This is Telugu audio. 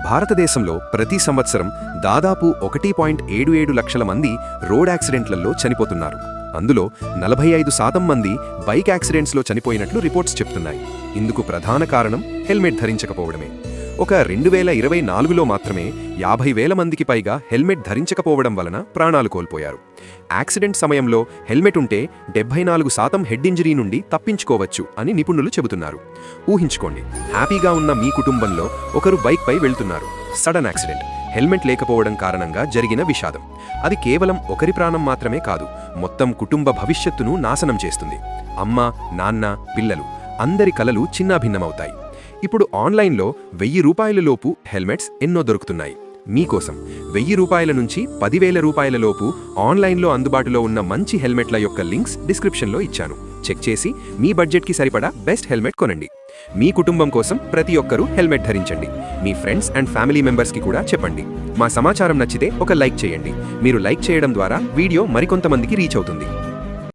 భారతదేశంలో ప్రతి సంవత్సరం దాదాపు 1.77 లక్షల మంది రోడ్ యాక్సిడెంట్లలో చనిపోతున్నారు. అందులో 45% మంది బైక్ యాక్సిడెంట్స్లో చనిపోయినట్లు రిపోర్ట్స్ చెప్తున్నాయి. ఇందుకు ప్రధాన కారణం హెల్మెట్ ధరించకపోవడమే. ఒక 2024లో మాత్రమే 50,000 మందికి పైగా హెల్మెట్ ధరించకపోవడం వలన ప్రాణాలు కోల్పోయారు. యాక్సిడెంట్ సమయంలో హెల్మెట్ ఉంటే 74% హెడ్ ఇంజరీ నుండి తప్పించుకోవచ్చు అని నిపుణులు చెబుతున్నారు. ఊహించుకోండి, హ్యాపీగా ఉన్న మీ కుటుంబంలో ఒకరు బైక్పై వెళ్తున్నారు. సడన్ యాక్సిడెంట్, హెల్మెట్ లేకపోవడం కారణంగా జరిగిన విషాదం. అది కేవలం ఒకరి ప్రాణం మాత్రమే కాదు, మొత్తం కుటుంబ భవిష్యత్తును నాశనం చేస్తుంది. అమ్మ, నాన్న, పిల్లలు అందరి కలలు చిన్నాభిన్నమవుతాయి. ఇప్పుడు ఆన్లైన్లో 1000 రూపాయల లోపు హెల్మెట్స్ ఎన్నో దొరుకుతున్నాయి. మీకోసం 1000 రూపాయల నుంచి 10,000 రూపాయల లోపు ఆన్లైన్లో అందుబాటులో ఉన్న మంచి హెల్మెట్ల యొక్క లింక్స్ డిస్క్రిప్షన్లో ఇచ్చాను. చెక్ చేసి మీ బడ్జెట్కి సరిపడా బెస్ట్ హెల్మెట్ కొనండి. మీ కుటుంబం కోసం ప్రతి ఒక్కరూ హెల్మెట్ ధరించండి. మీ ఫ్రెండ్స్ అండ్ ఫ్యామిలీ మెంబర్స్కి కూడా చెప్పండి. మా సమాచారం నచ్చితే ఒక లైక్ చేయండి. మీరు లైక్ చేయడం ద్వారా వీడియో మరికొంతమందికి రీచ్ అవుతుంది.